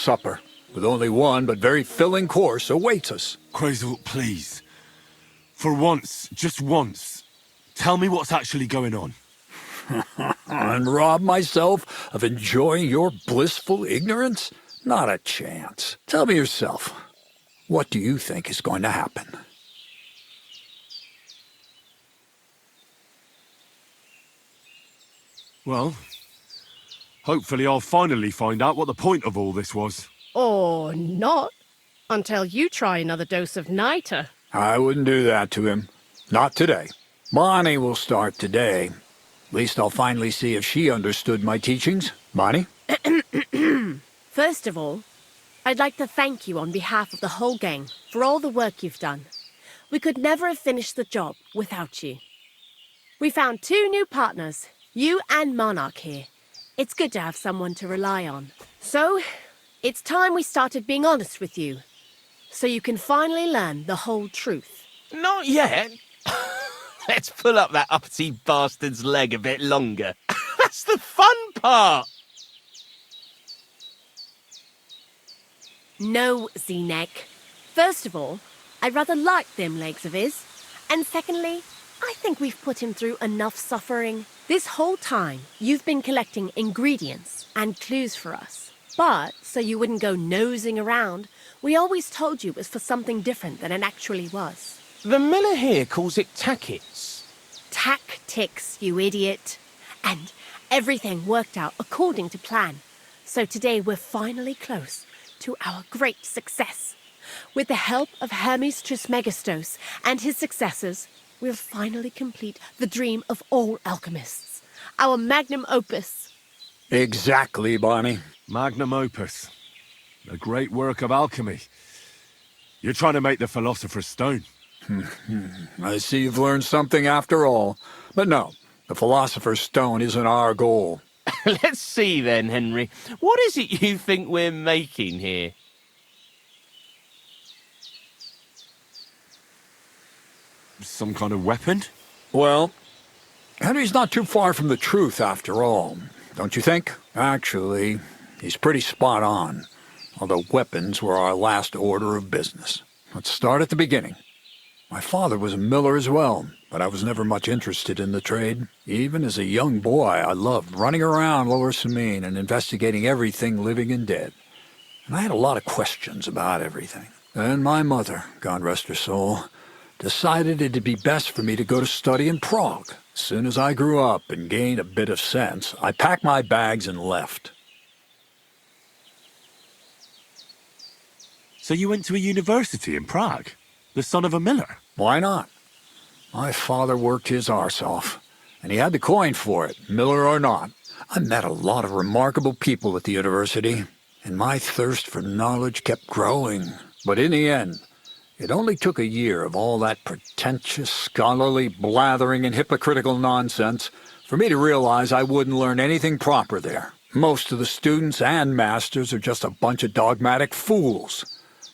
supper, with only one but very filling course awaits us. Quasel, please. For once, just once, tell me what's actually going on. And rob myself of enjoying your blissful ignorance? Not a chance. Tell me yourself, what do you think is going to happen? Well, hopefully I'll finally find out what the point of all this was. Or not, until you try another dose of niter. I wouldn't do that to him. Not today. Bonnie will start today. At least I'll finally see if she understood my teachings. Bonnie? First of all, I'd like to thank you on behalf of the whole gang for all the work you've done. We could never have finished the job without you. We found 2 new partners, you and Monarch here. It's good to have someone to rely on. So, it's time we started being honest with you, so you can finally learn the whole truth. Not yet. Let's pull up that uppity bastard's leg a bit longer. That's the fun part! No, Z-Neck. First of all, I rather like them legs of his. And secondly, I think we've put him through enough suffering. This whole time, you've been collecting ingredients and clues for us. But, so you wouldn't go nosing around, we always told you it was for something different than it actually was. The miller here calls it tackets. Tactics, you idiot. And everything worked out according to plan. So today we're finally close to our great success. With the help of Hermes Trismegistos and his successors, we'll finally complete the dream of all alchemists. Our magnum opus. Exactly, Bonnie. Magnum opus. A great work of alchemy. You're trying to make the Philosopher's Stone. I see you've learned something after all. But no, the Philosopher's Stone isn't our goal. Let's see then, Henry. What is it you think we're making here? Some kind of weapon? Well, Henry's not too far from the truth after all, don't you think? Actually, he's pretty spot on, although weapons were our last order of business. Let's start at the beginning. My father was a miller as well, but I was never much interested in the trade. Even as a young boy, I loved running around Lower Samine and investigating everything living and dead. And I had a lot of questions about everything. Then my mother, God rest her soul, decided it'd be best for me to go to study in Prague. As soon as I grew up and gained a bit of sense, I packed my bags and left. So you went to a university in Prague? The son of a miller? Why not? My father worked his arse off, and he had the coin for it, miller or not. I met a lot of remarkable people at the university, and my thirst for knowledge kept growing. But in the end, it only took a year of all that pretentious, scholarly blathering and hypocritical nonsense for me to realize I wouldn't learn anything proper there. Most of the students and masters are just a bunch of dogmatic fools.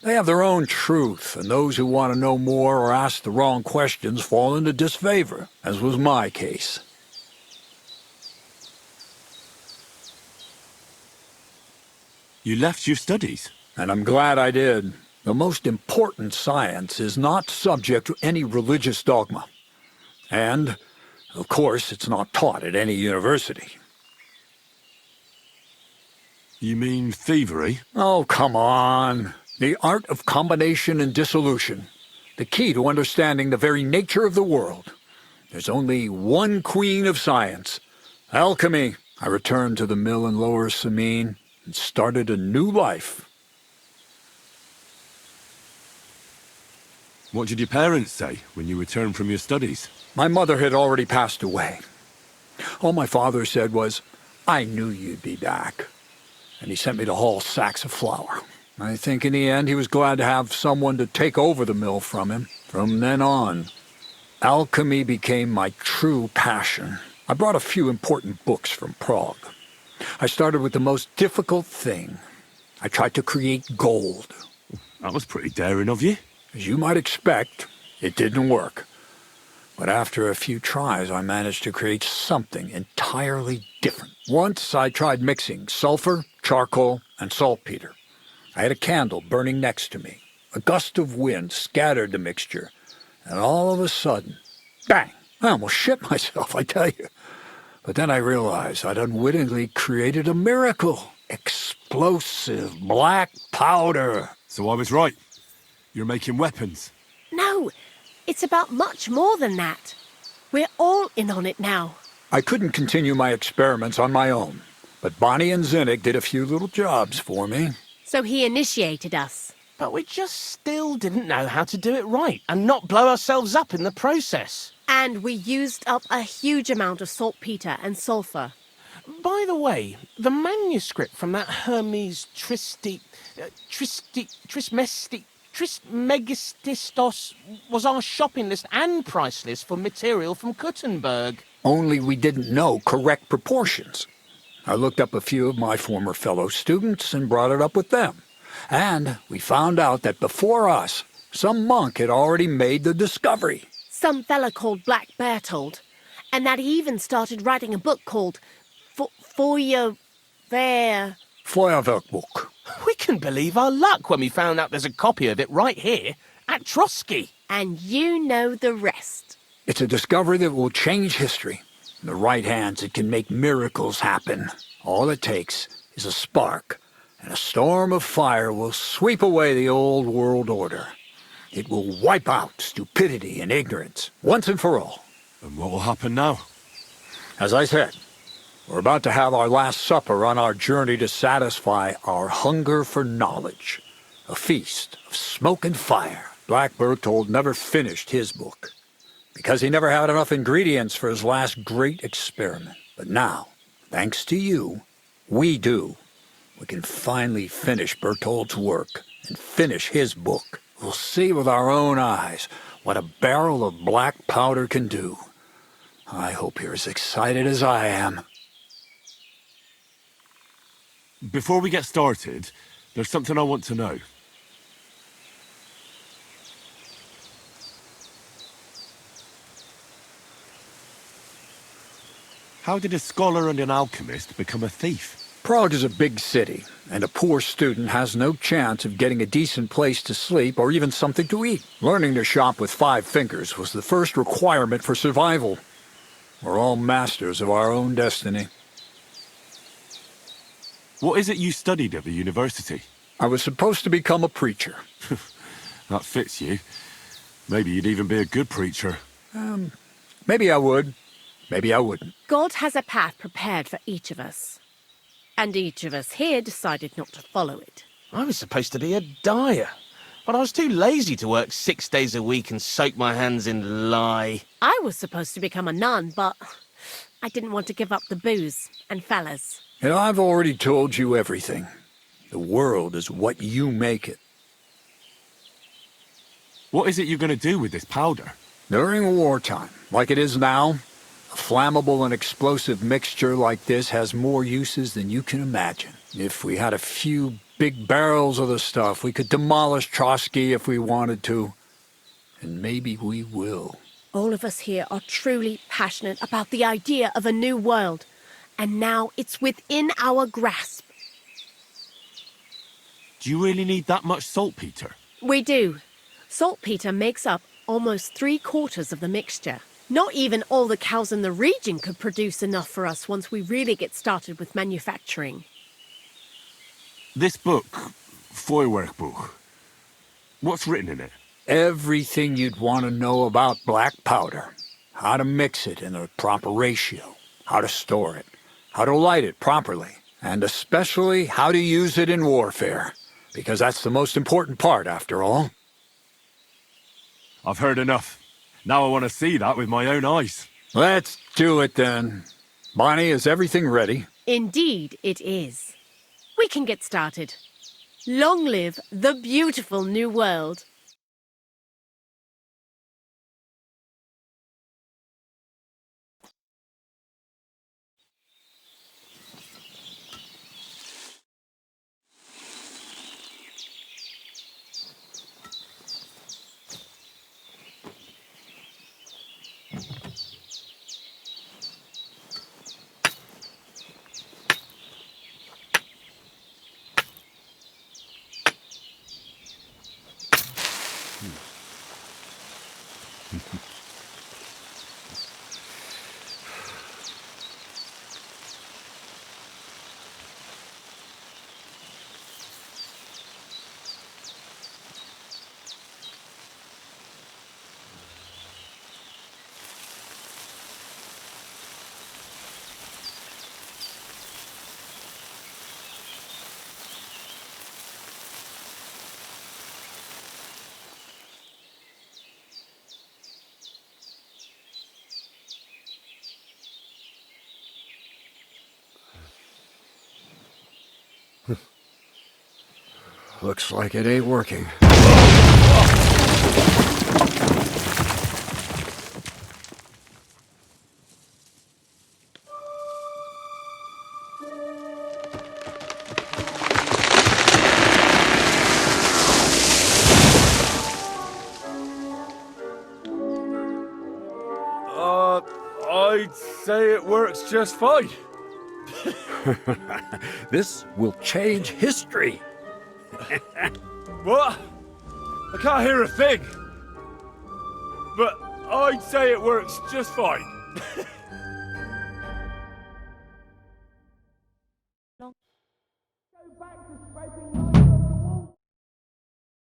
They have their own truth, and those who want to know more or ask the wrong questions fall into disfavor, as was my case. You left your studies? And I'm glad I did. The most important science is not subject to any religious dogma. And, of course, it's not taught at any university. You mean thievery? Oh, come on. The art of combination and dissolution. The key to understanding the very nature of the world. There's only one queen of science. Alchemy. I returned to the mill in Lower Samine and started a new life. What did your parents say when you returned from your studies? My mother had already passed away. All my father said was, "I knew you'd be back." And he sent me to haul sacks of flour. I think in the end he was glad to have someone to take over the mill from him. From then on, alchemy became my true passion. I brought a few important books from Prague. I started with the most difficult thing. I tried to create gold. That was pretty daring of you. As you might expect, it didn't work. But after a few tries, I managed to create something entirely different. Once I tried mixing sulfur, charcoal, and saltpeter. I had a candle burning next to me. A gust of wind scattered the mixture, and all of a sudden, bang! I almost shit myself, I tell you. But then I realized I'd unwittingly created a miracle. Explosive black powder. So I was right. You're making weapons. No, it's about much more than that. We're all in on it now. I couldn't continue my experiments on my own, but Bonnie and Zinnik did a few little jobs for me. So he initiated us. But we just still didn't know how to do it right and not blow ourselves up in the process. And we used up a huge amount of saltpeter and sulfur. By the way, the manuscript from that Hermes Trismegistos was our shopping list and price list for material from Gutenberg. Only we didn't know correct proportions. I looked up a few of my former fellow students and brought it up with them. And we found out that before us, some monk had already made the discovery. Some fella called Black Bertold. And that he even started writing a book called Feuerwehr. Feuerwerkbuch. We can believe our luck when we found out there's a copy of it right here at Trotsky. And you know the rest. It's a discovery that will change history. In the right hands, it can make miracles happen. All it takes is a spark, and a storm of fire will sweep away the old world order. It will wipe out stupidity and ignorance, once and for all. And what will happen now? As I said, we're about to have our last supper on our journey to satisfy our hunger for knowledge. A feast of smoke and fire. Black Bertold never finished his book, because he never had enough ingredients for his last great experiment. But now, thanks to you, we do. We can finally finish Bertold's work and finish his book. We'll see with our own eyes what a barrel of black powder can do. I hope you're as excited as I am. Before we get started, there's something I want to know. How did a scholar and an alchemist become a thief? Prague is a big city, and a poor student has no chance of getting a decent place to sleep or even something to eat. Learning to shop with 5 fingers was the first requirement for survival. We're all masters of our own destiny. What is it you studied at the university? I was supposed to become a preacher. That fits you. Maybe you'd even be a good preacher. Maybe I would. Maybe I wouldn't. God has a path prepared for each of us. And each of us here decided not to follow it. I was supposed to be a dyer, but I was too lazy to work 6 days a week and soak my hands in lye. I was supposed to become a nun, but I didn't want to give up the booze and fellas. You know, I've already told you everything. The world is what you make it. What is it you're going to do with this powder? During wartime, like it is now, a flammable and explosive mixture like this has more uses than you can imagine. If we had a few big barrels of the stuff, we could demolish Trotsky if we wanted to. And maybe we will. All of us here are truly passionate about the idea of a new world. And now it's within our grasp. Do you really need that much saltpeter? We do. Saltpeter makes up almost 3/4 of the mixture. Not even all the cows in the region could produce enough for us once we really get started with manufacturing. This book, Feuerwerkbuch, what's written in it? Everything you'd want to know about black powder. How to mix it in a proper ratio. How to store it. How to light it properly. And especially how to use it in warfare. Because that's the most important part, after all. I've heard enough. Now I want to see that with my own eyes. Let's do it then. Bonnie, is everything ready? Indeed it is. We can get started. Long live the beautiful new world. Looks like it ain't working. I'd say it works just fine. This will change history. What? I can't hear a thing. But I'd say it works just fine.